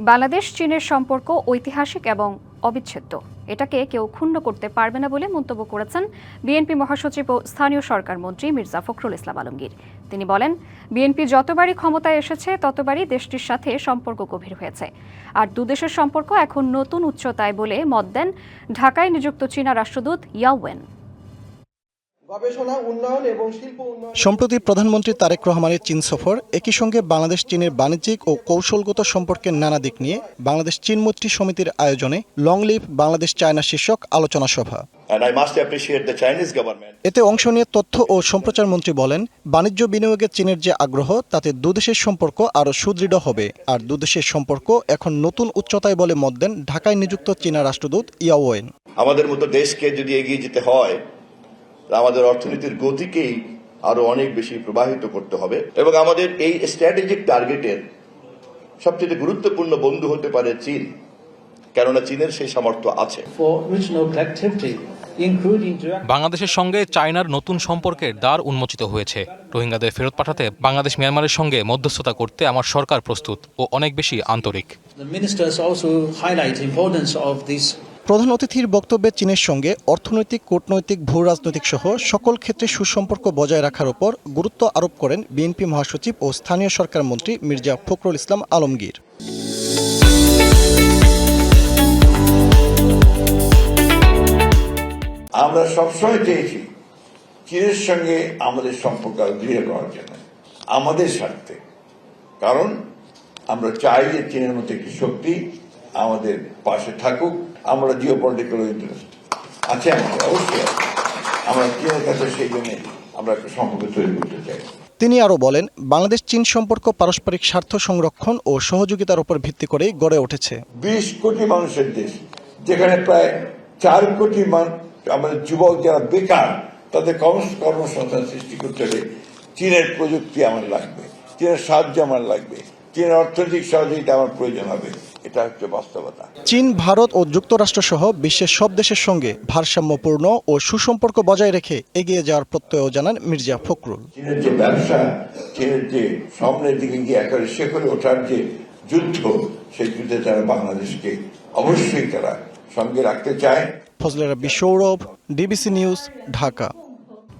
বাংলাদেশ চীনের সম্পর্ক ঐতিহাসিক এবং অবিচ্ছেদ্য। এটাকে কেউ ক্ষুণ্ণ করতে পারবে না বলে মন্তব্য করেছেন বিএনপি মহাসচিব ও স্থানীয় সরকার মন্ত্রী মির্জা ফখরুল ইসলাম আলমগীর। তিনি বলেন, বিএনপি যতবারই ক্ষমতায় এসেছে ততবারই দেশটির সাথে সম্পর্ক গভীর হয়েছে, আর দুদেশের সম্পর্ক এখন নতুন উচ্চতায় বলে মত দেন ঢাকায় নিযুক্ত চীনা রাষ্ট্রদূত ইয়াও ওয়েন। সম্প্রতি প্রধানমন্ত্রী তারেক রহমানের চীন সফর, একই সঙ্গে বাংলাদেশ চীনের বাণিজ্যিক ও কৌশলগত সম্পর্কের নানা দিক নিয়ে বাংলাদেশ চীন মৈত্রী সমিতির আয়োজনে লং লিভ বাংলাদেশ চায়না শীর্ষক আলোচনা সভা। এতে অংশ নিয়ে তথ্য ও সম্প্রচার মন্ত্রী বলেন, বাণিজ্য বিনিয়োগে চীনের যে আগ্রহ তাতে দুদেশের সম্পর্ক আরও সুদৃঢ় হবে, আর দুদেশের সম্পর্ক এখন নতুন উচ্চতায় বলে মত দেন ঢাকায় নিযুক্ত চীনা রাষ্ট্রদূত ইয়াও ওয়েন। আমাদের মতো দেশকে যদি এগিয়ে যেতে হয়, আমাদের অর্থনীতির গতিকেই আরো অনেক বেশি প্রবাহিত করতে হবে এবং আমাদের এই স্ট্র্যাটেজিক টার্গেটের সবচেয়ে গুরুত্বপূর্ণ বন্ধু হতে পারে চীন, কেননা চীনের সেই সামর্থ্য আছে। বাংলাদেশের সঙ্গে চায়নার নতুন সম্পর্কের দ্বার উন্মোচিত হয়েছে। রোহিঙ্গাদের ফেরত পাঠাতে বাংলাদেশ মিয়ানমারের সঙ্গে মধ্যস্থতা করতে আমার সরকার প্রস্তুত ও অনেক বেশি আন্তরিক। প্রধান অতিথির বক্তব্যে চীনের সঙ্গে অর্থনৈতিক, কূটনৈতিক, ভূ রাজনৈতিক সহ সকল ক্ষেত্রে সুসম্পর্ক বজায় রাখার উপর গুরুত্ব আরোপ করেন বিএনপি মহাসচিব ও স্থানীয় সরকার মন্ত্রী মির্জা ফখরুল ইসলাম আলমগীর। আমরা সবসময় চেয়েছি চীনের সঙ্গে আমাদের সম্পর্ক দৃঢ় করার জন্য, আমাদের স্বার্থে, কারণ আমরা চাই যে চীনের মতো একটি শক্তি আমাদের পাশে থাকুক। আমরা জিও পলিটিক্যাল ইন্টারেস্ট আছে আমাদের, অবশ্যই আমরা চীনের কাছে সেই জন্য আমরা একটা সম্পর্ক তৈরি করতে চাই। তিনি আরও বলেন, বাংলাদেশ চীন সম্পর্ক পারস্পরিক স্বার্থ সংরক্ষণ ও সহযোগিতার উপর ভিত্তি করেই গড়ে উঠেছে। 20 কোটি মানুষের দেশ, যেখানে প্রায় 4 কোটি আমাদের যুবক যারা বেকার, তাদের কর্মসংস্থান সৃষ্টি করতে হলে চীনের প্রযুক্তি আমার লাগবে, চীনের সাহায্য আমার লাগবে, চীনের অর্থনৈতিক সহযোগিতা আমার প্রয়োজন হবে। এটা হচ্ছে বাস্তবতা। চীন, ভারত ও যুক্তরাষ্ট্র সহ বিশ্বের সব দেশের সঙ্গে ভারসাম্যপূর্ণ ও সুসম্পর্ক বজায় রেখে এগিয়ে যাওয়ার প্রত্যয় জানান মির্জা ফখরুল। চীনের যে ব্যবসা, চীনের যে সামনের দিকে গিয়ে একেবারে শেখরে ওঠার যে যুদ্ধ, সেই যুদ্ধে তারা বাংলাদেশকে অবশ্যই তারা সঙ্গে রাখতে চায়। ফজলে রাব্বি সৌরভ, ডিবিসি নিউজ, ঢাকা।